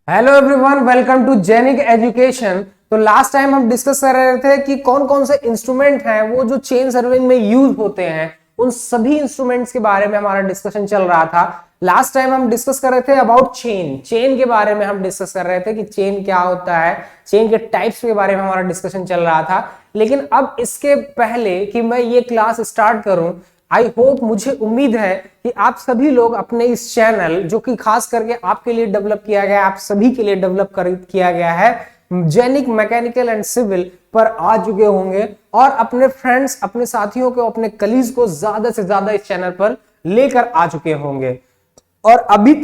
Hello everyone, welcome to Genic education. तो last time हम discuss कर रहे थे कि कौन कौन से इंस्ट्रूमेंट हैं वो जो चेन सर्विंग में यूज होते हैं। उन सभी इंस्ट्रूमेंट्स के बारे में हमारा डिस्कशन चल रहा था। लास्ट टाइम हम डिस्कस कर रहे थे अबाउट चेन के बारे में हम डिस्कस कर रहे थे कि चेन क्या होता है, चेन के टाइप्स के बारे में हमारा डिस्कशन चल रहा था। लेकिन अब इसके पहले कि मैं ये क्लास स्टार्ट करूं, आई होप, मुझे उम्मीद है कि आप सभी लोग अपने इस चैनल, जो कि खास करके आपके लिए डेवलप किया गया है, आप सभी के लिए डेवलप किया गया है, जेनिक मैकेनिकल एंड सिविल पर आ चुके होंगे और अपने फ्रेंड्स, अपने साथियों को, अपने कलीज को ज्यादा से ज्यादा इस चैनल पर लेकर आ चुके होंगे। और अभी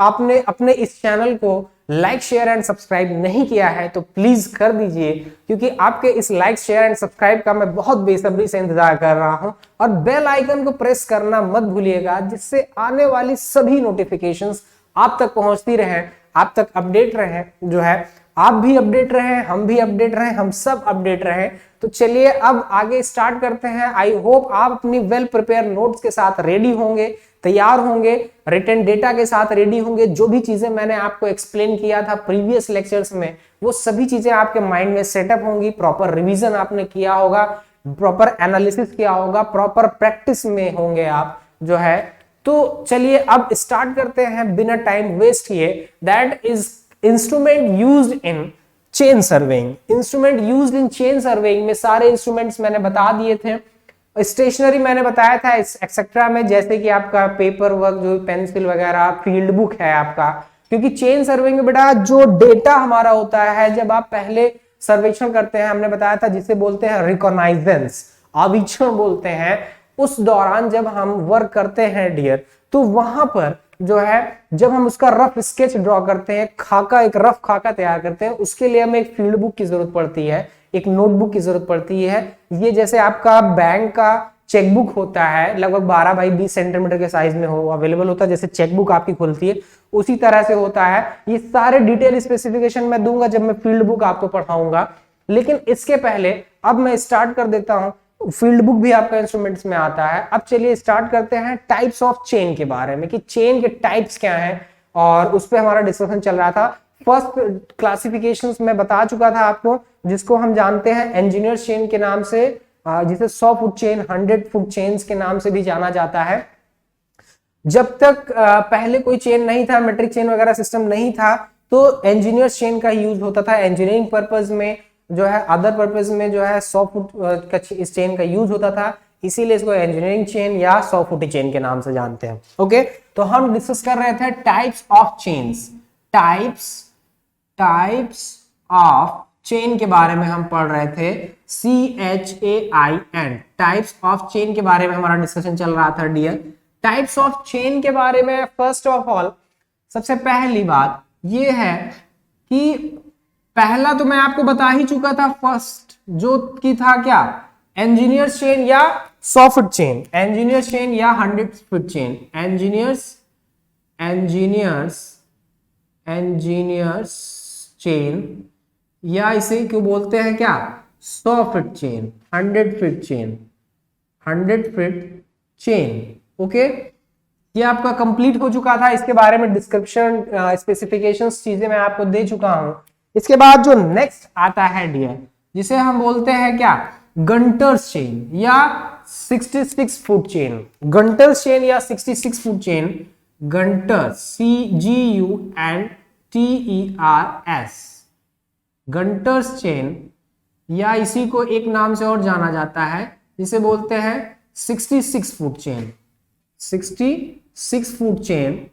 आपने अपने इस चैनल को लाइक शेयर एंड सब्सक्राइब नहीं किया है तो प्लीज कर दीजिए, क्योंकि आपके इस लाइक शेयर एंड सब्सक्राइब का मैं बहुत बेसब्री से इंतजार कर रहा हूं। और बेल आइकन को प्रेस करना मत भूलिएगा, जिससे आने वाली सभी नोटिफिकेशंस आप तक पहुंचती रहे, आप तक अपडेट रहे, जो है आप भी अपडेट रहे, हम भी अपडेट रहे, हम सब अपडेट रहे। तो चलिए अब आगे स्टार्ट करते हैं। आई होप आप अपनी वेल प्रिपेयर नोट्स के साथ रेडी होंगे, तैयार होंगे, रिटन डेटा के साथ रेडी होंगे। जो भी चीजें मैंने आपको एक्सप्लेन किया था प्रीवियस लेक्चर्स में, वो सभी चीजें आपके माइंड में सेटअप होंगी। प्रॉपर रिवीजन आपने किया होगा, प्रॉपर एनालिसिस किया होगा, प्रॉपर प्रैक्टिस में होंगे आप, जो है। तो चलिए अब स्टार्ट करते हैं बिना टाइम वेस्ट किए। That is instrument used in chain surveying. Instrument used in chain surveying में सारे इंस्ट्रूमेंट्स मैंने बता दिए थे। स्टेशनरी मैंने बताया था एक्सेट्रा में, जैसे कि आपका पेपर वर्क, जो पेंसिल वगैरह, फील्ड बुक है आपका। क्योंकि चेन सर्वे में बेटा जो डेटा हमारा होता है, जब आप पहले सर्वेक्षण करते हैं, हमने बताया था, जिसे बोलते हैं रिकॉग्नाइजेंस, आवीक्षण बोलते हैं। उस दौरान जब हम वर्क करते हैं डियर, तो वहां पर जो है, जब हम उसका रफ स्केच ड्रॉ करते हैं, खाका, एक रफ खाका तैयार करते हैं, उसके लिए हमें एक फील्ड बुक की जरूरत पड़ती है, एक नोटबुक की जरूरत पड़ती है। ये जैसे आपका बैंक का चेकबुक होता है, लगभग 12 बाई 20 सेंटीमीटर के साइज में हो अवेलेबल होता है, जैसे चेकबुक आपकी खुलती है उसी तरह से होता है। ये सारे डिटेल स्पेसिफिकेशन मैं दूंगा जब मैं फील्ड बुक आपको पढ़ाऊंगा। लेकिन इसके पहले अब मैं स्टार्ट कर देता हूं। फील्ड बुक भी आपका इंस्ट्रूमेंट्स में आता है। अब चलिए स्टार्ट करते हैं टाइप्स ऑफ चेन के बारे में, कि चेन के टाइप्स क्या हैं, और उस पर हमारा डिस्कशन चल रहा था। फर्स्ट क्लासिफिकेशंस मैं बता चुका था आपको, जिसको हम जानते हैं इंजीनियर चेन के नाम से, जिसे 100 फुट चेन, 100 फुट चेन्स के नाम से भी जाना जाता है। जब तक पहले कोई चेन नहीं था, मेट्रिक चेन वगैरह सिस्टम नहीं था, तो इंजीनियर चेन का यूज होता था इंजीनियरिंग पर्पज में, जो है अदर पर्पज में, जो है 100 फुट का इस चेन का यूज होता था। इसीलिए इसको इंजीनियरिंग चेन या 100 फुटी चेन के नाम से जानते हैं। ओके, तो हम डिस्कस कर रहे थे types of chains. Types of chain के बारे में हम पढ़ रहे थे, CHAIN, टाइप्स ऑफ चेन के बारे में हमारा डिस्कशन चल रहा था डियर। टाइप्स ऑफ चेन के बारे में फर्स्ट ऑफ ऑल सबसे पहली बात ये है कि पहला तो मैं आपको बता ही चुका था, फर्स्ट जो की था क्या, इंजीनियर चेन या 100 फुट चेन, इंजीनियर चेन या 100 फुट चेन, इंजीनियर्स चेन, या इसे क्यों बोलते हैं क्या, 100 feet chain, 100 feet chain, 100 feet chain. Okay, ये आपका कंप्लीट हो चुका था। इसके बारे में डिस्क्रिप्शन, स्पेसिफिकेशंस, चीजें मैं आपको दे चुका हूं। इसके बाद जो नेक्स्ट आता है डियर, जिसे हम बोलते हैं क्या, गंटर्स चेन या 66 फुट चेन। गंटर्स चेन या 66 फुट चेन, गंटर्स, GUNTERS, गंटर्स चेन, या इसी को एक नाम से और जाना जाता है, जिसे बोलते हैं 66 फुट चेन, 66 फुट चेन।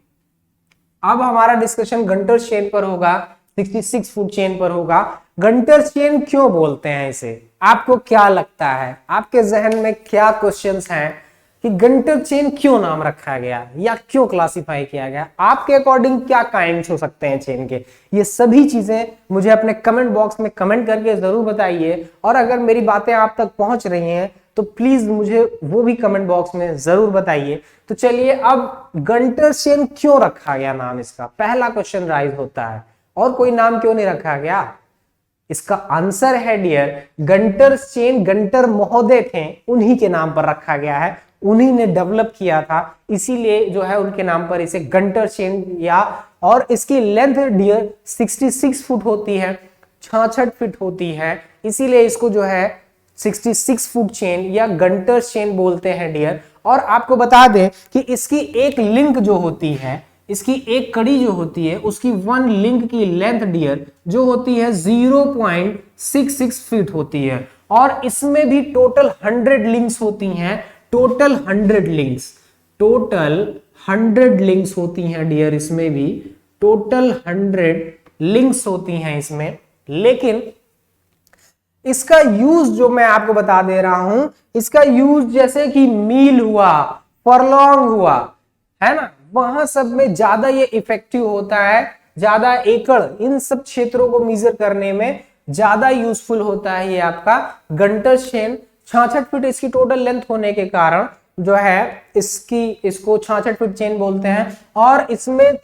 अब हमारा डिस्कशन गंटर्स चेन पर होगा, 66 फुट चेन पर होगा। गंटर्स चेन क्यों बोलते हैं इसे, आपको क्या लगता है, आपके जहन में क्या क्वेश्चंस हैं कि गंटर चेन क्यों नाम रखा गया या क्यों क्लासिफाई किया गया? आपके अकॉर्डिंग क्या काइंड्स हो सकते हैं चेन के? ये सभी चीजें मुझे अपने कमेंट बॉक्स में कमेंट करके जरूर बताइए। और अगर मेरी बातें आप तक पहुंच रही हैं तो प्लीज मुझे वो भी कमेंट बॉक्स में जरूर बताइए। तो चलिए, अब गंटर चेन क्यों रखा गया नाम इसका, पहला क्वेश्चन राइज होता है। और कोई नाम क्यों नहीं रखा गया? इसका आंसर है डियर, गंटर चेन, गंटर महोदय थे, उन्हीं के नाम पर रखा गया है। उन्हीं ने डेवलप किया था, इसीलिए जो है उनके नाम पर इसे गंटर चेन या, और इसकी लेंथ डियर 66 फुट होती है, 66 फीट होती है, इसीलिए इसको जो है 66 फुट चेन या गंटर चेन बोलते हैं डियर। और आपको बता दें कि इसकी एक लिंक जो होती है, इसकी एक कड़ी जो होती है, उसकी वन लिंक की लेंथ डियर जो होती है 0.66 फीट होती है, और इसमें भी टोटल 100 लिंक्स होती हैं, टोटल 100 लिंक्स, टोटल 100 लिंक्स होती हैं डियर, इसमें भी टोटल 100 लिंक्स होती हैं इसमें। लेकिन इसका यूज जो मैं आपको बता दे रहा हूं, इसका यूज जैसे कि मील हुआ, फरलॉन्ग हुआ, है ना, वहां सब में ज्यादा ये इफेक्टिव होता है, ज्यादा एकड़, इन सब क्षेत्रों को मेजर करने में ज्यादा यूजफुल होता है ये आपका गंटर चेन। 66 फीट इसकी टोटल लेंथ होने के कारण जो है इसको 66 फीट चेन बोलते हैं, और इसमें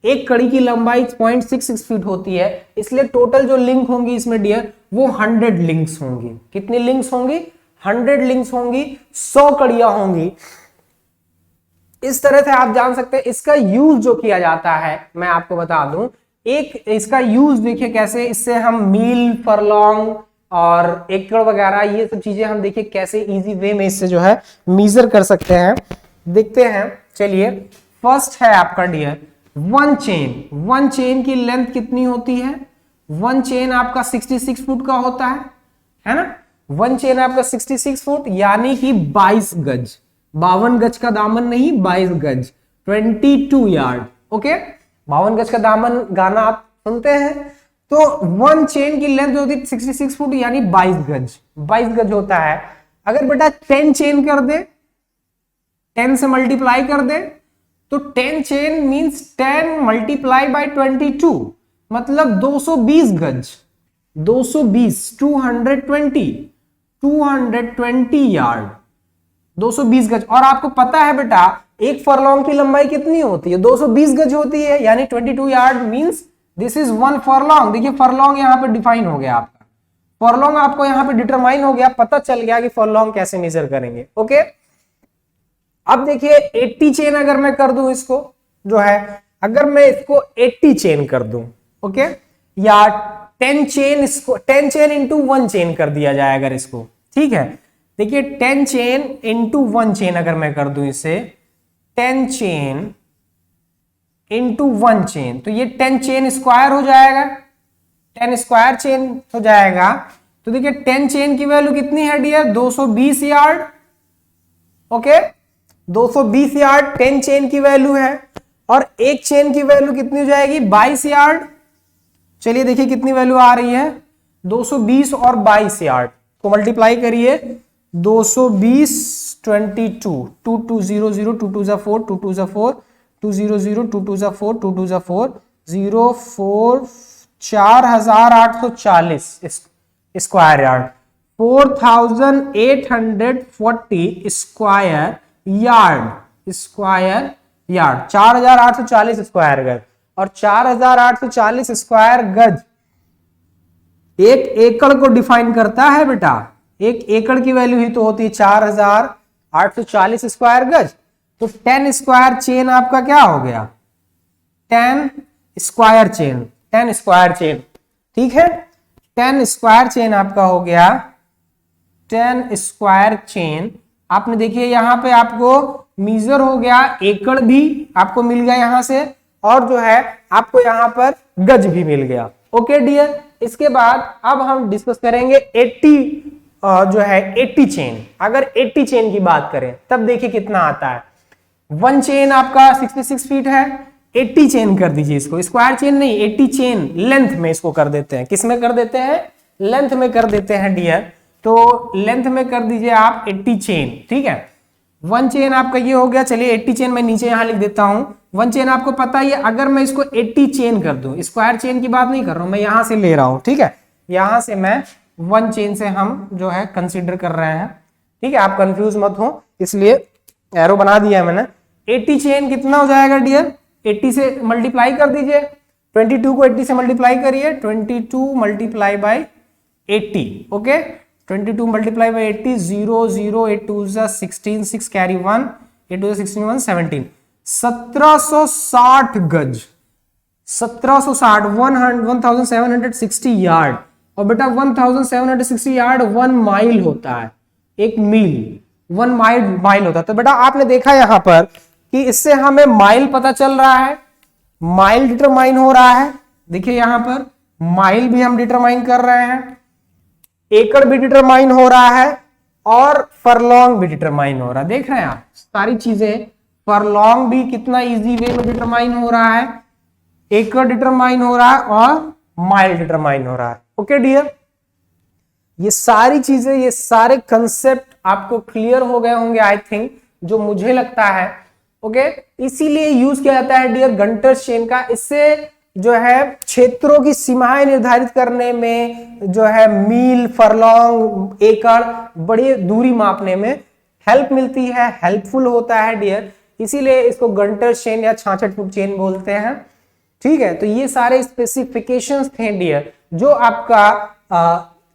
एक कड़ी की लंबाई 0.66 फीट होती है, इसलिए टोटल जो लिंक होंगी इसमें डियर वो 100 लिंक्स होंगी। कितनी लिंक्स होंगी? 100 लिंक्स होंगी, 100 कड़ियां होंगी। इस तरह से आप जान सकते हैं इसका यूज जो किया जाता है, मैं आपको बता दूं, एक इसका यूज देखिए कैसे, इससे हम मील, फरलॉन्ग और एकड़ वगैरह ये सब चीजें हम देखिए कैसे इजी वे में इससे जो है मेजर कर सकते हैं। देखते हैं, चलिए। फर्स्ट है आपका dear one chain. One chain की लेंथ कितनी होती है? वन चेन आपका 66 फुट का होता है ना। वन चेन आपका 66 फुट यानी कि 22 गज, 52 गज का दामन नहीं, 22 गज, 22 यार्ड। ओके, 52 गज का दामन गाना आप सुनते हैं, तो वन चेन की लेंथ होती है 66 फुट यानी 22 गज, 22 गज होता है। अगर बेटा 10 चेन कर दे, 10 से मल्टीप्लाई कर दे, तो 10 चेन मींस 10 मल्टीप्लाई बाय 22, मतलब 220 गज, 220, 220 यार्ड, 220 गज। और आपको पता है बेटा एक फरलॉन्ग की लंबाई कितनी होती है? 220 गज होती है, यानी 22 yard means this is one furlong. देखिए फरलॉन्ग यहां पे डिफाइन हो गया आपका, फरलॉन्ग आपको यहां पे डिटरमाइन हो गया, पता चल गया कि फरलॉन्ग कैसे मेजर करेंगे। ओके, अब देखिए 80 चेन अगर मैं कर दूं इसको, जो है अगर मैं इसको 80 चेन कर दूं, ओके, या 10 चेन, इसको 10 चेन इंटू 1 चेन कर दिया जाए अगर इसको, ठीक है। देखिए 10 चेन इंटू 1 चेन अगर मैं कर दूं इसे, 10 चेन इंटू 1 चेन, तो ये 10 चेन स्क्वायर हो जाएगा, 10 स्क्वायर चेन हो जाएगा। तो देखिए 10 चेन की वैल्यू कितनी है dear? 220 yard. Okay, 220 yard 10 chain की वैल्यू है, और एक चेन की वैल्यू कितनी हो जाएगी? 22 यार्ड। चलिए देखिए कितनी वैल्यू आ रही है, 220 और 22 यार्ड को मल्टीप्लाई करिए, 220 22, 2200, 2 2 4, 2 2 4, 200, 2 2 4, 2 2 4, 0 4, 4840 square yard, 4840 square yard, 4840 square गज। और 4840 स्क्वायर गज एक एकड़ को डिफाइन करता है बेटा, एक एकड़ की वैल्यू ही तो होती है 4840 स्क्वायर गज। तो 10 स्क्वायर चेन आपका क्या हो गया? 10 स्क्वायर चेन, 10 स्क्वायर चेन, ठीक है, 10 स्क्वायर चेन आपका हो गया, 10 स्क्वायर चेन। आपने देखिए यहां पे आपको मीजर हो गया, एकड़ भी आपको मिल गया यहां से, और जो है आपको यहां पर गज भी मिल गया। ओके डियर, इसके बाद अब हम डिस्कस करेंगे 80 जो है 80 चेन। अगर 80 चेन की बात करें तब देखिए कितना आता है। वन चेन आपका 66 फीट है, 80 चेन कर दीजिए इसको, स्क्वायर चेन नहीं, 80 चेन लेंथ में इसको कर देते हैं। किस में कर देते हैं? लेंथ में कर देते हैं डियर। तो लेंथ में कर दीजिए आप 80 चेन, ठीक है। वन चेन आपका ये हो गया। चलिए 80 चेन मैं नीचे यहां लिख देता हूं। वन चेन आपको पता ही है, अगर मैं इसको 80 चेन कर दूं, स्क्वायर चेन की बात नहीं कर रहा हूं मैं, यहां से ले रहा हूं, ठीक है, यहां से मैं वन चेन से हम जो है कंसीडर कर रहे हैं, ठीक है, आप कंफ्यूज मत हो, इसलिए एरो बना दिया है मैंने। 80 चेन कितना हो जाएगा डियर? 80 से मल्टीप्लाई कर दीजिए, 22 को 80 से मल्टीप्लाई करिए, 22 multiply by 80, okay, 22 multiply by 80, 0 0, 8 2 16, 6 carry 1, 8 2 16 1 17, 1760 गज, 1760 1760 यार्ड। और बेटा 1760 यार्ड 1 माइल होता है, एक मील 1 माइल होता है। तो बेटा आपने देखा यहां पर कि इससे हमें माइल पता चल रहा है, माइल डिटरमाइन हो रहा है। देखिए यहां पर माइल भी हम डिटरमाइन कर रहे हैं, एकड़ भी डिटरमाइन हो रहा है और फरलॉन्ग भी डिटरमाइन हो रहा है। देख रहे हैं आप सारी चीजें, फरलॉन्ग भी कितना इजी वे में डिटरमाइन हो रहा है, एकड़ डिटरमाइन हो रहा है और माइल डिटरमाइन हो रहा है। ओके डियर, ये सारी चीजें, ये सारे कंसेप्ट आपको क्लियर हो गए होंगे आई थिंक, जो मुझे लगता है। ओके, इसीलिए यूज किया जाता है डियर गंटर्स चेन का। इससे जो है क्षेत्रों की सीमाएं निर्धारित करने में, जो है मील, फरलॉन्ग, एकड़, बड़ी दूरी मापने में हेल्प मिलती है, हेल्पफुल होता है डियर। इसीलिए इसको गंटर्स चेन या 66 फुट चेन बोलते हैं। ठीक है, तो ये सारे स्पेसिफिकेशंस थे डियर जो आपका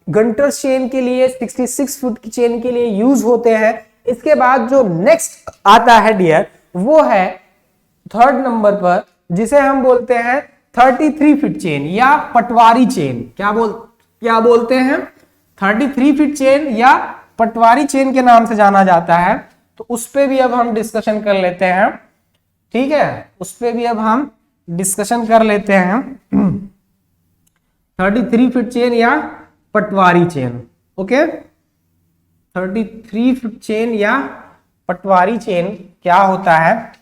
गंटर्स चेन के लिए, 66 फुट की चेन के लिए यूज होते हैं। इसके बाद जो नेक्स्ट आता है डियर वो है थर्ड नंबर पर, जिसे हम बोलते हैं 33 फीट चेन या पटवारी चेन। क्या बोलते हैं? 33 फीट चेन या पटवारी चेन के नाम से जाना जाता है। तो उस पे भी अब हम डिस्कशन कर लेते हैं। ठीक है, उस पे भी अब हम डिस्कशन कर लेते हैं। 33 फीट चेन या patwari chain. Okay, 33 feet chain या पटवारी चेन क्या होता है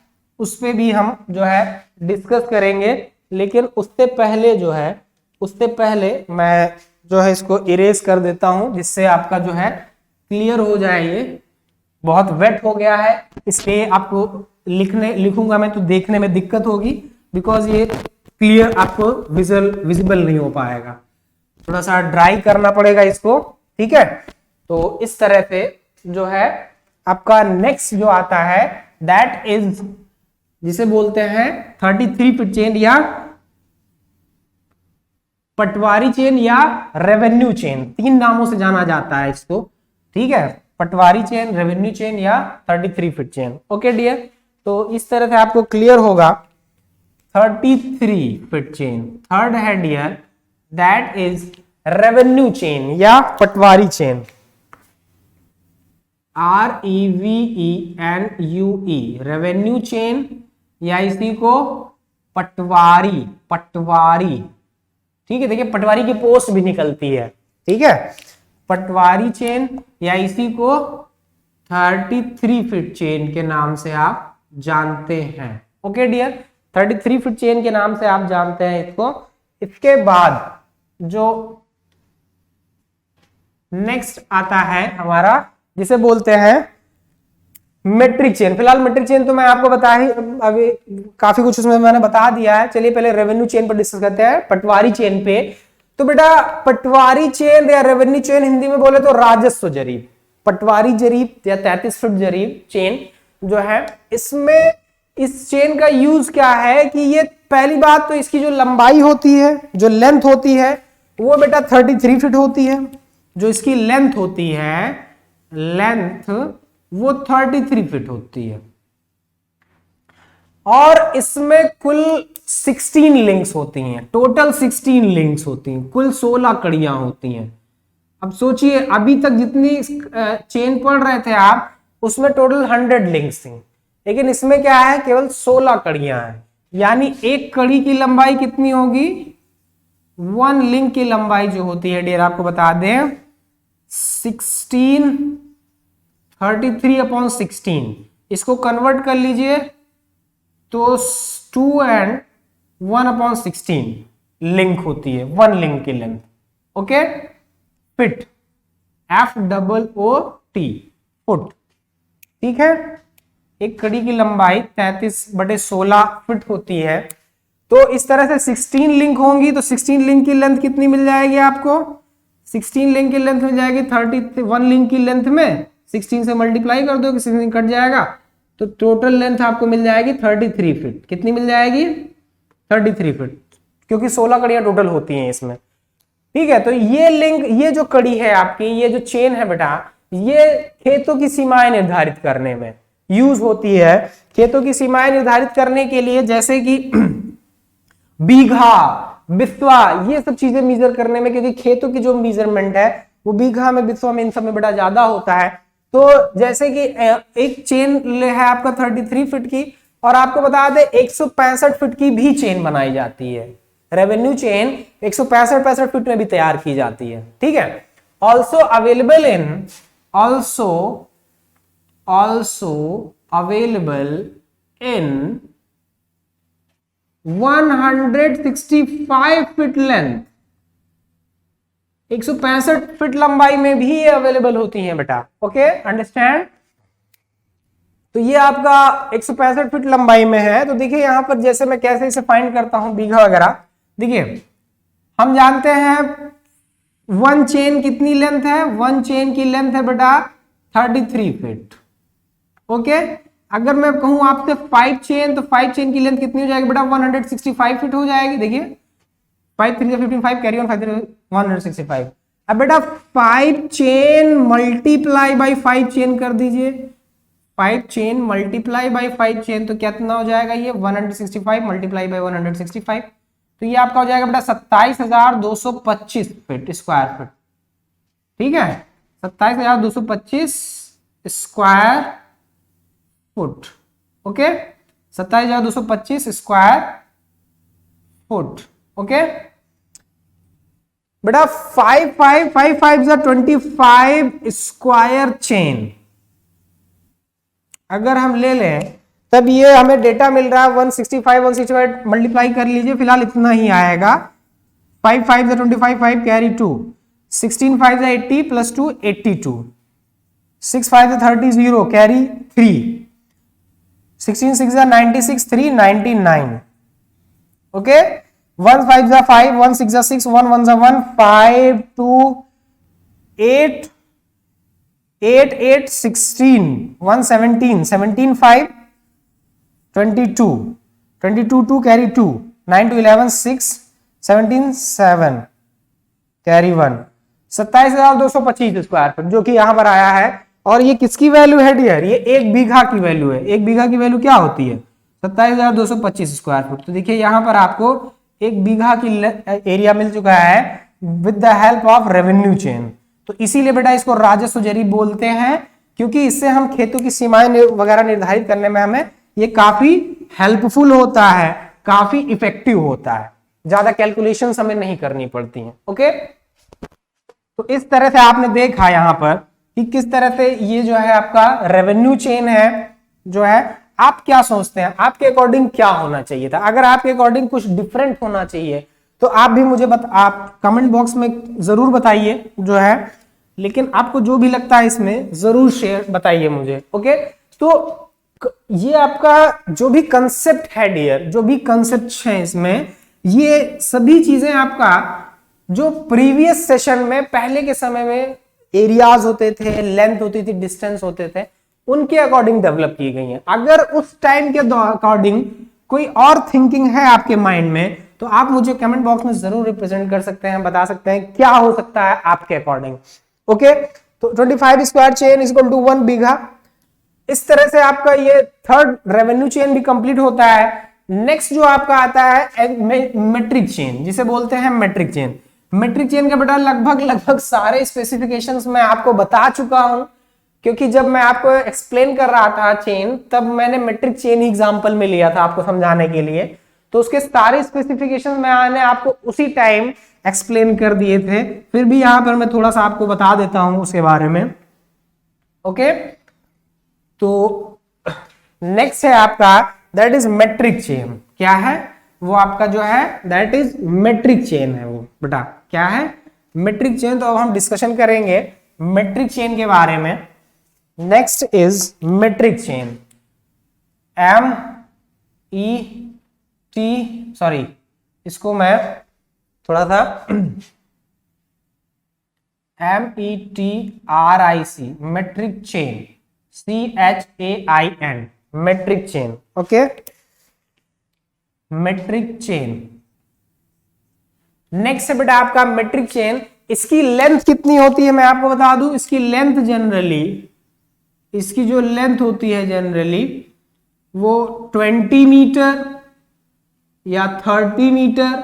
उस पे भी हम जो है डिस्कस करेंगे। लेकिन उससे पहले मैं जो है इसको इरेज कर देता हूं, जिससे आपका जो है क्लियर हो जाए। ये बहुत वेट हो गया है, इसलिए आपको लिखूंगा मैं तो देखने में दिक्कत होगी, बिकॉज ये क्लियर आपको विजिबल नहीं हो पाएगा। थोड़ा सा ड्राई करना पड़ेगा इसको। ठीक है, तो इस तरह से जो है आपका नेक्स्ट जो आता है दैट इज, जिसे बोलते हैं 33 फीट चेन या पटवारी चेन या रेवेन्यू चेन। 3 नामों से जाना जाता है इसको। ठीक है, पटवारी चेन, रेवेन्यू चेन या 33 फीट चेन। ओके डियर, तो इस तरह से आपको क्लियर होगा। 33 फीट चेन थर्ड है dear, that is revenue chain या patwari chain. REVENUE, revenue chain या इसी को पटवारी। ठीक है, देखिए पटवारी की पोस्ट भी निकलती है। ठीक है, पटवारी चेन या इसी को 33 फीट चेन के नाम से आप जानते हैं। ओके डियर, 33 फीट चेन के नाम से आप जानते हैं इसको। इसके बाद जो नेक्स्ट आता है हमारा, जिसे बोलते हैं मेट्रिक चेन। फिलहाल मेट्रिक चेन तो मैं आपको बता ही, अभी काफी कुछ उसमें मैंने बता दिया है। चलिए पहले रेवेन्यू चेन पर डिस्कस करते हैं, पटवारी चेन पे। तो बेटा पटवारी चेन या रेवेन्यू चेन हिंदी में बोले तो राजस्व जरीब, पटवारी जरीब या 33 फुट जरीब चेन जो है, इसमें इस चेन का यूज क्या है कि ये पहली बात तो इसकी जो लंबाई होती है, जो लेंथ होती है वो बेटा 33 फीट होती है। जो इसकी लेंथ होती है, लेंथ वो 33 फीट होती है। और इसमें कुल 16 लिंक्स होती हैं, टोटल 16 लिंक्स होती हैं, कुल 16 कड़ियां होती हैं। अब सोचिए अभी तक जितनी चेन पढ़ रहे थे आप, उसमें टोटल 100 लिंक्स थी, लेकिन इसमें क्या है केवल 16 कड़ियां हैं। यानी एक कड़ी की लंबाई कितनी होगी? 1 लिंक की लंबाई जो होती है डियर आपको बता दें 33/16। इसको कन्वर्ट कर लीजिए तो 2 and 1/16 लिंक होती है, 1 लिंक की length. Okay, fit, FOOT, foot. ठीक है, एक कड़ी की लंबाई 33/16 फीट होती है। तो इस तरह से 16 लिंक होंगी, तो 16 लिंक की लेंथ कितनी मिल जाएगी आपको? 16 लिंक की लेंथ मिल जाएगी 31 लिंक की लेंथ में 16 से मल्टीप्लाई कर दो, 16 कट जाएगा, तो टोटल लेंथ आपको मिल जाएगी 33 फीट। कितनी मिल जाएगी? 33 फीट, क्योंकि 16 कड़ियां टोटल होती हैं इसमें। ठीक है, तो ये लिंक, ये जो कड़ी है आपकी, ये जो चेन है बेटा, ये खेतों की सीमाएं निर्धारित करने में यूज होती है। खेतों की सीमाएं निर्धारित करने के लिए, जैसे कि बीघा, बिस्वा, ये सब चीजें मेजर करने में, क्योंकि खेतों की जो मेजरमेंट है वो बीघा में, बिस्वा में, इन सब में बड़ा ज्यादा होता है। तो जैसे कि एक चेन है आपका 33 फीट की, और आपको बता दें 165 फीट की भी चेन बनाई जाती है। रेवेन्यू चेन 165 फीट में भी तैयार की जाती है। ठीक है, also available in, also available in 165 feet length, 165 feet लंबाई में भी ये अवेलेबल होती हैं बेटा। Okay, understand. तो ये आपका 165 फीट लंबाई में है। तो देखिए यहां पर जैसे मैं कैसे इसे फाइंड करता हूं बीघा वगैरह, देखिए हम जानते हैं वन चेन कितनी लेंथ है, वन चेन की लेंथ है बेटा 33 फीट। ओके, अगर मैं कहूं आपसे 5 चेन, तो 5 चेन की लेंथ कितनी हो जाएगी बेटा, 165 फीट हो जाएगी। देखिए 5 3 15 5 कैरी ऑन 165। अब बेटा 5 चेन मल्टीप्लाई बाई 5 चेन कर दीजिए, 5 चेन मल्टीप्लाई बाई 5 चेन, तो कितना हो जाएगा ये 165 मल्टीप्लाई बाई 165, तो ये आपका हो जाएगा बेटा 27,225 फीट स्क्वायर फीट। ठीक है, 27,225 square foot. Okay, 27,225 square foot. Okay बेटा 5 5 5 5 25 स्क्वायर चेन अगर हम ले लें, तब ये हमें डेटा मिल रहा है 165 मल्टीप्लाई कर लीजिए, फिलहाल इतना ही आएगा। 5 5 25 5 carry 2, 16 5 80 plus 2 82, 6 5 30 0 carry 3, 16 6 96 3 99। Okay, 1 5 5 1 6 6 1 1 1 5 2 8 8 8 16 1 17 17 5 22 22 2 carry 2 9 2 11 6 17 7 carry 1, 27,225 square feet जो कि यहां पर आया है। और ये किसकी वैल्यू है डियर, ये 1 बीघा की वैल्यू है। 1 बीघा की वैल्यू क्या होती है, 27,225 स्क्वायर फीट। तो देखिए यहां पर आपको 1 बीघा की एरिया मिल चुका है with the help of revenue chain. तो इसीलिए बेटा इसको राजस्व जरी बोलते हैं, क्योंकि इससे हम खेतों की सीमाएं वगैरह निर्धारित करने में हमें ये काफी हेल्पफुल होता है, काफी इफेक्टिव होता है, ज्यादा कैलकुलेशन हमें नहीं करनी पड़ती हैं। ओके, तो इस तरह से आपने देखा यहां पर कि किस तरह से ये जो है आपका रेवेन्यू चेन है जो है। आप क्या सोचते हैं, आपके अकॉर्डिंग क्या होना चाहिए था? अगर आपके अकॉर्डिंग कुछ डिफरेंट होना चाहिए तो आप भी मुझे आप कमेंट बॉक्स में जरूर बताइए जो है, लेकिन आपको जो भी लगता है इसमें जरूर शेयर बताइए मुझे। ओके, तो ये आपका जो भी कंसेप्ट है डियर, जो भी कंसेप्ट है इसमें, ये सभी चीजें आपका जो प्रीवियस सेशन में पहले के समय में एरियाज होते थे, लेंथ होती थी, डिस्टेंस होते थे, उनके अकॉर्डिंग डेवलप की गई हैं। अगर उस टाइम के अकॉर्डिंग कोई और थिंकिंग है आपके माइंड में, तो आप मुझे कमेंट बॉक्स में जरूर रिप्रेजेंट कर सकते हैं, बता सकते हैं क्या हो सकता है आपके अकॉर्डिंग। ओके, तो 25 square chain is equal to 1 bigha. इस तरह से आपका ये थर्ड रेवेन्यू चेन भी कंप्लीट होता है। नेक्स्ट जो आपका आता है मेट्रिक चेन, जिसे बोलते हैं मेट्रिक चेन। मेट्रिक चेन का बेटा लगभग सारे स्पेसिफिकेशंस मैं आपको बता चुका हूं, क्योंकि जब मैं आपको एक्सप्लेन कर रहा था चेन, तब मैंने मेट्रिक चेन ही एग्जांपल में लिया था आपको समझाने के लिए। तो उसके सारे स्पेसिफिकेशन मैंने आपको उसी टाइम एक्सप्लेन कर दिए थे, फिर भी यहां पर मैं थोड़ा सा आपको बता देता हूं उसके बारे में। ओके, तो नेक्स्ट है आपका दैट इज मेट्रिक चेन। क्या है वो आपका जो है, दैट इज मेट्रिक चेन है वो बेटा। क्या है मेट्रिक चेन, तो अब हम डिस्कशन करेंगे मेट्रिक चेन के बारे में। Next is metric chain, sorry इसको मैं थोड़ा सा METRIC metric chain, CHAIN metric chain. Okay, metric chain. Next है बेटा आपका मेट्रिक चेन। इसकी लेंथ कितनी होती है मैं आपको बता दूं। इसकी लेंथ जनरली, इसकी जो लेंथ होती है जनरली वो 20 मीटर या 30 मीटर,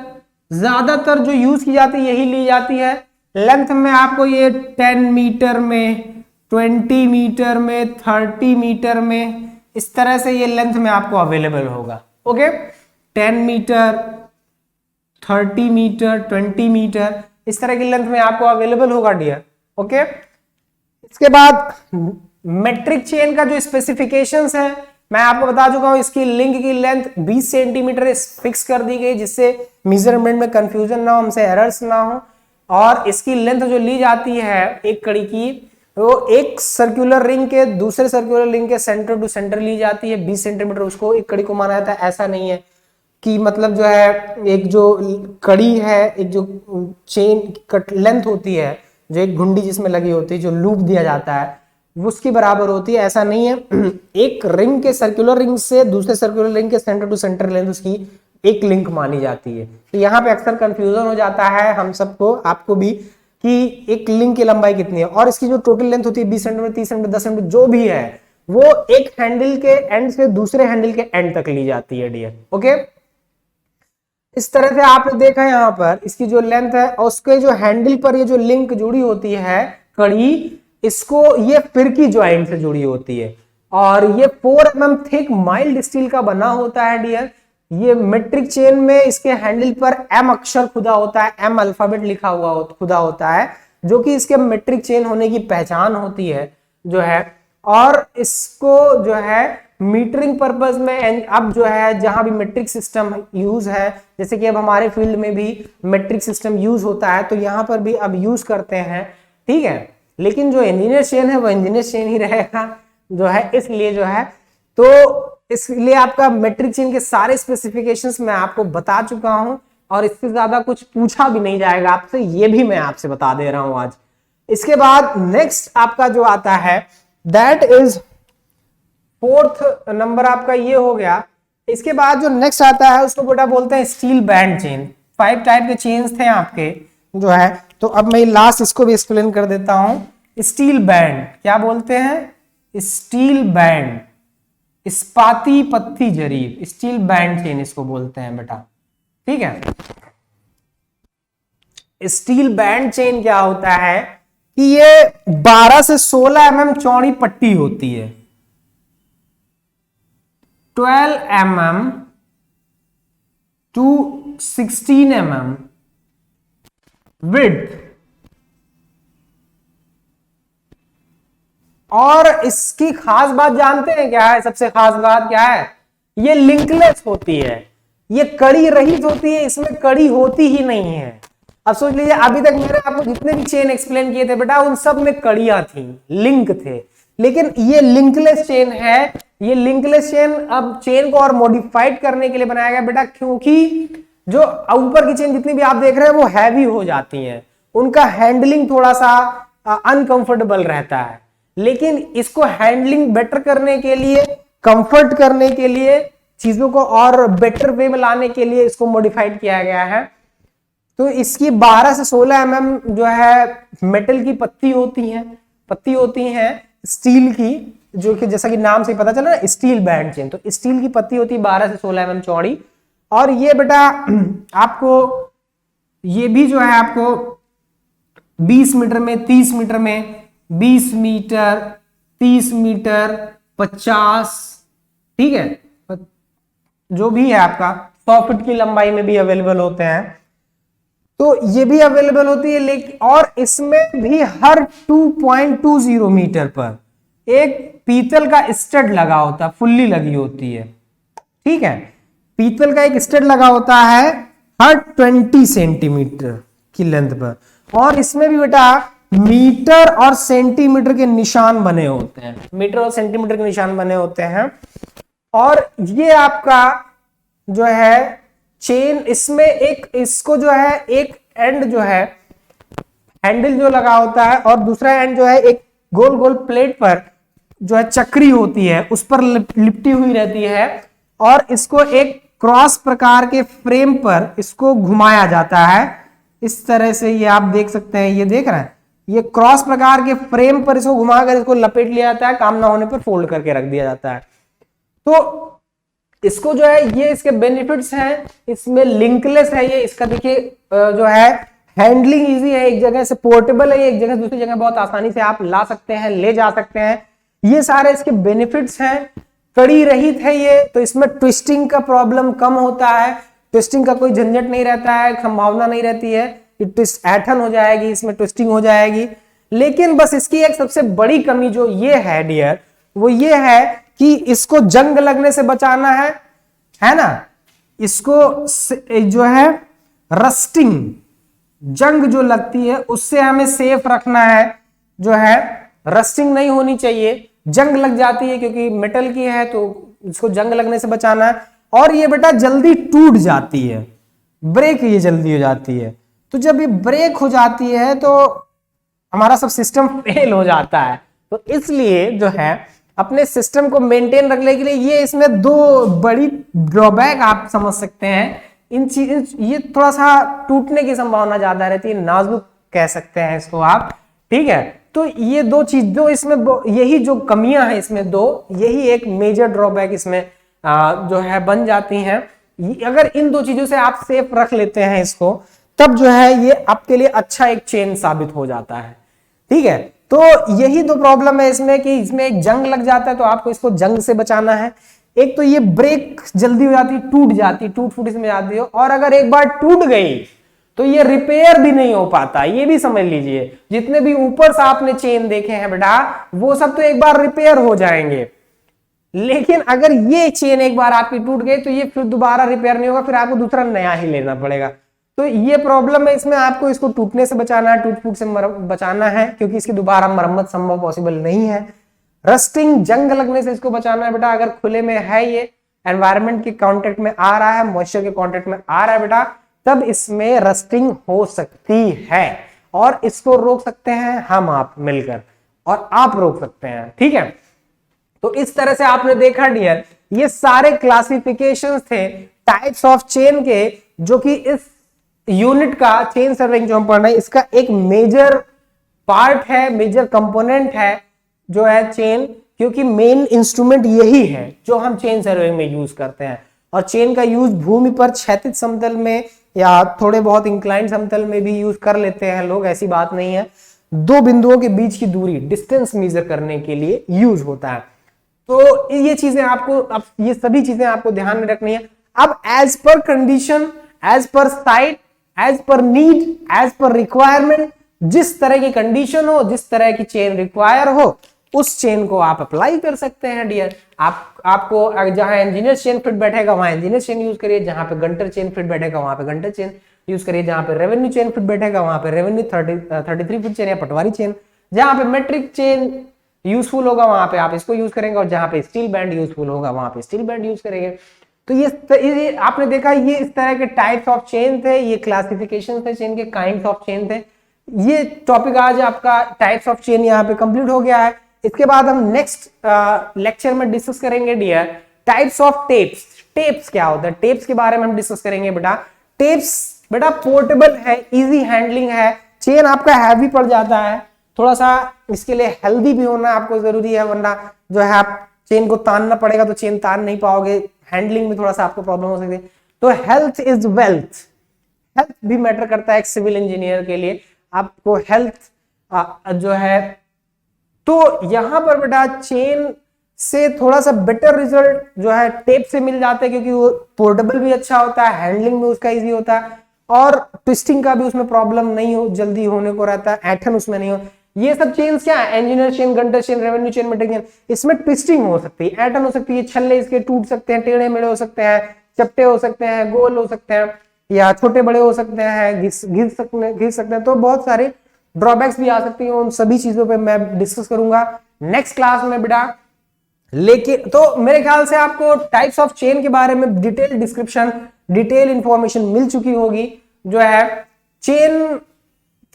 ज्यादातर जो यूज की जाती है यही ली जाती है। लेंथ में आपको ये 10 मीटर में, 20 मीटर में, 30 मीटर में, इस तरह से ये लेंथ में आपको अवेलेबल होगा। ओके, 10 मीटर, 30 मीटर, 20 मीटर, इस तरह की लेंथ में आपको अवेलेबल होगा डियर। ओके, इसके बाद मेट्रिक चेन का जो स्पेसिफिकेशंस है मैं आपको बता चुका हूं। इसकी लिंक की लेंथ 20 सेंटीमीटर फिक्स कर दी गई, जिससे मेजरमेंट में कंफ्यूजन ना हो, हमसे एरर्स ना हो। और इसकी लेंथ जो ली जाती है एक कड़ी की, वो एक सर्कुलर रिंग के दूसरे सर्कुलर रिंग के सेंटर टू सेंटर ली जाती है। 20 सेंटीमीटर उसको एक कड़ी को माना जाता है। ऐसा नहीं है कि मतलब जो है एक जो कड़ी है, एक जो चेन कट लेंथ होती है, जो एक घुंडी जिसमें लगी होती है, जो लूप दिया जाता है, वो उसकी बराबर होती है, ऐसा नहीं है। एक रिंग के सर्कुलर रिंग से दूसरे सर्कुलर रिंग के सेंटर टू सेंटर लेंथ उसकी एक लिंक मानी जाती है। तो यहाँ पे अक्सर कंफ्यूजन हो जाता है हम सबको, आपको भी, कि एक लिंक की लंबाई कितनी है। और इसकी जो टोटल लेंथ होती है 20 सेंटीमीटर, 30 सेंटीमीटर, 10 सेंटीमीटर जो भी है, वो एक हैंडल के एंड से दूसरे हैंडल के एंड तक ली जाती है डियर। ओके, इस तरह से आपने देखा यहाँ पर इसकी जो लेंथ है और उसके जो हैंडल पर ये जो लिंक जुड़ी होती है कड़ी, इसको ये फिरकी ज्वाइंट से जुड़ी होती है। और ये 4 mm थिक माइल्ड स्टील का बना होता है डियर। ये मेट्रिक चेन में इसके हैंडल पर एम अक्षर खुदा होता है, एम अल्फाबेट लिखा हुआ खुदा होता है, जो कि इसके मेट्रिक चेन होने की पहचान होती है जो है। और इसको जो है मीटरिंग पर्पस में अब जो है जहां भी मेट्रिक सिस्टम यूज है, जैसे कि अब हमारे फील्ड में भी मेट्रिक सिस्टम यूज होता है, तो यहां पर भी अब यूज करते हैं, ठीक है। लेकिन जो इंजीनियर चेन है वो इंजीनियर चेन ही रहेगा जो है, इसलिए जो है, तो इसलिए आपका मेट्रिक चेन के सारे स्पेसिफिकेशंस मैं आपको बता चुका हूं और इससे ज्यादा कुछ पूछा भी नहीं जाएगा आपसे, ये भी मैं आपसे बता दे रहा हूं आज। इसके बाद नेक्स्ट आपका जो आता है दैट इज 4th नंबर आपका ये हो गया। इसके बाद जो नेक्स्ट आता है उसको बेटा बोलते हैं स्टील बैंड चेन। 5 टाइप के चेन्स थे आपके जो है, तो अब मैं लास्ट इसको भी एक्सप्लेन कर देता हूं। स्टील बैंड क्या बोलते हैं? स्टील बैंड, इस्पाती पत्ती जरीब, स्टील बैंड चेन इसको बोलते हैं बेटा, ठीक है। स्टील बैंड चेन क्या होता है कि ये 12 से 16 mm चौड़ी पट्टी होती है, 12 mm टू 16 mm विड्थ। और इसकी खास बात जानते हैं क्या है? सबसे खास बात क्या है? ये लिंकलेस होती है, ये कड़ी रहित होती है, इसमें कड़ी होती ही नहीं है। अब सोच लीजिए अभी तक मैंने आपको जितने भी चेन एक्सप्लेन किए थे बेटा, उन सब में कड़ियां थी, लिंक थे, लेकिन ये लिंकलेस चेन है। ये लिंकलेस चेन अब चेन को और मॉडिफाइड करने के लिए बनाया गया बेटा, क्योंकि जो ऊपर की चेन जितनी भी आप देख रहे हैं वो हैवी हो जाती हैं, उनका हैंडलिंग थोड़ा सा अनकंफर्टेबल रहता है। लेकिन इसको हैंडलिंग बेटर करने के लिए, कंफर्ट करने के लिए, चीजों को और बेटर वे में लाने के लिए इसको मॉडिफाइड किया गया है। तो इसकी 12 से 16 mm जो है मेटल की पत्ती होती हैं स्टील की, जो कि जैसा कि नाम से पता चला ना, स्टील बैंड चेन। तो स्टील की पत्ती होती है 12 से 16 mm चौड़ी। और ये बेटा आपको ये भी जो है आपको 20 मीटर में, 30 मीटर में, 20 मीटर, 30 मीटर, 50, ठीक है, जो भी है आपका 100 फीट की लंबाई में भी अवेलेबल होते हैं। तो ये भी अवेलेबल होती है, लेकिन और इसमें भी हर 2.20 मीटर पर एक पीतल का स्टड लगा होता है, फुल्ली लगी होती है, ठीक है। पीतल का एक स्टड लगा होता है हर 20 सेंटीमीटर की लेंथ पर। और इसमें भी बेटा मीटर और सेंटीमीटर के निशान बने होते हैं, मीटर और सेंटीमीटर के निशान बने होते हैं। और ये आपका जो है चेन, इसमें एक इसको जो है एक एंड जो है हैंडल जो लगा होता है और दूसरा एंड जो है एक गोल गोल प्लेट पर जो है चक्री होती है, उस पर लिपटी हुई रहती है। और इसको एक क्रॉस प्रकार के फ्रेम पर इसको घुमाया जाता है, इस तरह से ये आप देख सकते हैं, ये देख रहे हैं, ये क्रॉस प्रकार के फ्रेम पर इसको घुमाकर इसको लपेट लिया जाता है, काम ना होने पर फोल्ड करके रख दिया जाता है। तो इसको जो है ये इसके बेनिफिट्स हैं, इसमें लिंकलेस है ये, इसका देखिए जो है हैंडलिंग इजी है, एक जगह से पोर्टेबल है, एक जगह दूसरी जगह बहुत आसानी से आप ला सकते हैं, ले जा सकते हैं, ये सारे इसके बेनिफिट्स हैं। कड़ी रहित है ये, तो इसमें ट्विस्टिंग का प्रॉब्लम कम होता है, ट्विस्टिंग का कोई झंझट नहीं रहता है, संभावना नहीं रहती है कि ट्विस्ट ऐठन हो जाएगी, इसमें ट्विस्टिंग हो जाएगी। लेकिन बस इसकी एक सबसे बड़ी कमी जो ये है डियर, वो ये है कि इसको जंग लगने से बचाना है ना, इसको जो है रस्टिंग, जंग जो लगती है उससे हमें सेफ रखना है, जो है रस्टिंग नहीं होनी चाहिए, जंग लग जाती है क्योंकि मेटल की है, तो इसको जंग लगने से बचाना है। और ये बेटा जल्दी टूट जाती है, ब्रेक ये जल्दी हो जाती है, तो जब ये ब्रेक हो जाती है तो हमारा सब सिस्टम फेल हो जाता है। तो इसलिए जो है अपने सिस्टम को मेंटेन रखने के लिए ये इसमें दो बड़ी ड्रॉबैक आप समझ सकते हैं। इन चीज ये थोड़ा सा टूटने की संभावना ज्यादा रहती है, नाजुक कह सकते हैं इसको आप, ठीक है। तो ये दो चीज, दो इसमें यही जो कमियां हैं इसमें दो, यही एक मेजर ड्रॉबैक इसमें जो है बन जाती हैं। अगर इन दो चीजों से आप सेफ रख लेते हैं इसको, तब जो है ये आपके लिए अच्छा एक चेन साबित हो जाता है, ठीक है। तो यही दो प्रॉब्लम है इसमें कि इसमें एक जंग लग जाता है, तो आपको इसको जंग से बचाना है। एक तो ये ब्रेक जल्दी हो जाती है, टूट जाती, टूट फूट इसमें जाती है, और अगर एक बार टूट गई तो ये रिपेयर भी नहीं हो पाता, ये भी समझ लीजिए। जितने भी ऊपर से आपने चेन देखे हैं बेटा, वो सब तो एक बार रिपेयर हो जाएंगे, लेकिन अगर ये चेन एक बार आपकी टूट गई तो ये फिर दोबारा रिपेयर नहीं होगा, फिर आपको दूसरा नया ही लेना पड़ेगा। तो ये प्रॉब्लम है इसमें, आपको इसको टूटने से बचाना है, टूट फूट से बचाना है, क्योंकि इसकी दोबारा मरम्मत संभव पॉसिबल नहीं है। रस्टिंग, जंग लगने से इसको बचाना है बेटा। अगर खुले में है, ये एनवायरमेंट के कांटेक्ट में आ रहा है, मॉइस्चर के कांटेक्ट में आ रहा है बेटा, तब इसमें रस्टिंग हो सकती है, और इसको रोक सकते हैं हम आप मिलकर, और आप रोक सकते हैं, ठीक है। तो इस तरह से आपने देखा डियर, ये सारे क्लासिफिकेशंस थे टाइप्स ऑफ चेन के, जो कि इस यूनिट का चेन सर्विंग जो हम पढ़ रहे हैं, इसका एक मेजर पार्ट है, मेजर कंपोनेंट है जो है चेन, क्योंकि मेन इंस्ट्रूमेंट यही है जो हम चेन सर्विंग में यूज करते हैं। और चेन का यूज भूमि पर क्षैतिज समतल में या थोड़े बहुत इंक्लाइंड समतल में भी यूज कर लेते हैं लोग, ऐसी बात नहीं है। दो बिंदुओं के बीच की दूरी, डिस्टेंस मेजर करने के लिए यूज होता है। तो ये चीजें आपको, अब ये सभी चीजें आपको ध्यान में रखनी है। अब as per condition, as per site, as per need, as per requirement, जिस तरह की कंडीशन हो, जिस तरह की चेन रिक्वायर हो, उस चेन को आप अप्लाई कर सकते हैं डियर। आपको जहां इंजीनियर चेन फिट बैठेगा वहां इंजीनियर चेन यूज करिए, जहां पे गंटर चेन फिट बैठेगा वहां पे गंटर चेन यूज करिए, जहां पे रेवेन्यू चेन फिट बैठेगा वहां पे रेवेन्यू 33 फिट चेन या पटवारी चेन, जहां पे मेट्रिक चेन यूजफुल होगा वहां पे आप इसको यूज करेंगे, और जहां पे स्टील बैंड यूजफुल होगा वहां पे स्टील बैंड यूज करेंगे। तो ये आपने देखा, ये इस तरह के टाइप्स ऑफ चेन थे, ये क्लासिफिकेशन थे चेन के, काइंड्स ऑफ चेन थे। ये टॉपिक आज आपका टाइप्स ऑफ चेन यहाँ पे कंप्लीट हो गया है। इसके बाद हम नेक्स्ट लेक्चर में डिस्कस करेंगे dear types of tapes. Tapes क्या होता है, टेप्स के बारे में हम डिस्कस करेंगे बेटा। टेप्स बेटा पोर्टेबल है, इजी हैंडलिंग है, चेन आपका हैवी पड़ जाता है, थोड़ा सा इसके लिए हेल्दी भी होना आपको जरूरी है, वरना जो है आप चेन को तानना पड़ेगा तो चेन तान नहीं पाओगे, हैंडलिंग में थोड़ा सा आपको प्रॉब्लम हो सकती है। तो हेल्थ इज वेल्थ, हेल्थ भी मैटर करता है एक सिविल इंजीनियर के लिए, आपको हेल्थ जो है। तो यहां पर बेटा चेन से थोड़ा सा बेटर रिजल्ट जो है टेप से मिल जाते हैं, क्योंकि वो पोर्टेबल भी अच्छा होता है, हैंडलिंग में उसका इजी होता है, और ट्विस्टिंग का भी उसमें प्रॉब्लम नहीं हो, जल्दी होने को रहता है, ऐठन उसमें नहीं हो। ये सब चेन्स क्या है, engineer chain, Gunter chain, revenue chain, metric chain, इसमें ट्विस्टिंग हो सकती है, ऐठन हो सकती है, छल्ले इसके टूट सकते हैं, टेढ़े मेढ़े हो सकते हैं, चपटे हो सकते हैं, गोल हो सकते हैं, या छोटे बड़े हो सकते हैं, घिस सकते हैं। तो बहुत सारे ड्रॉबैक्स भी आ सकती हैं, उन सभी चीजों पे मैं डिस्कस करूंगा नेक्स्ट क्लास में बेटा। लेकिन तो मेरे ख्याल से आपको टाइप्स ऑफ चेन के बारे में डिटेल डिस्क्रिप्शन, डिटेल इंफॉर्मेशन मिल चुकी होगी। जो है चेन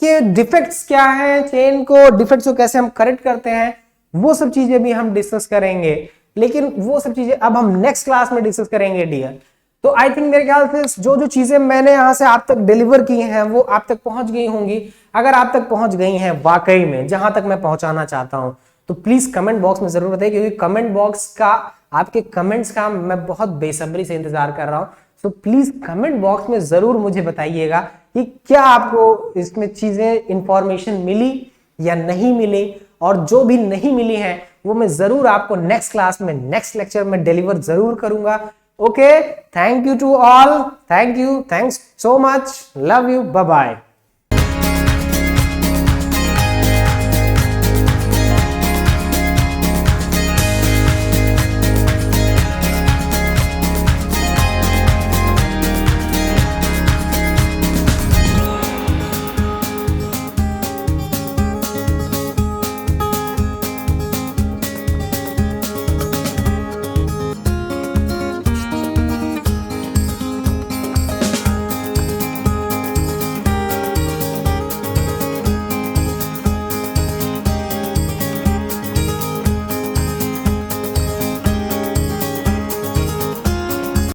के डिफेक्ट्स क्या हैं, चेन को डिफेक्ट्स को कैसे हम करेक्ट करते हैं, वो सब चीजें भी हम डिस्कस करेंगे, लेकिन वो सब चीजें अब हम नेक्स्ट क्लास में डिस्कस करेंगे डियर। तो आई थिंक मेरे ख्याल से जो जो चीजें मैंने यहाँ से आप तक डिलीवर की हैं वो आप तक पहुंच गई होंगी। अगर आप तक पहुंच गई हैं वाकई में जहां तक मैं पहुंचाना चाहता हूं, तो प्लीज कमेंट बॉक्स में जरूर बताइए, क्योंकि कमेंट बॉक्स का, आपके कमेंट्स का मैं बहुत बेसब्री से इंतजार कर रहा हूं। सो प्लीज कमेंट बॉक्स में जरूर मुझे बताइएगा कि क्या आपको इसमें चीजें, इंफॉर्मेशन मिली या नहीं मिली, और जो भी नहीं मिली है वो मैं जरूर आपको नेक्स्ट क्लास में, नेक्स्ट लेक्चर में डिलीवर जरूर करूंगा। Okay, thank you to all, thank you, thanks so much, love you, bye bye.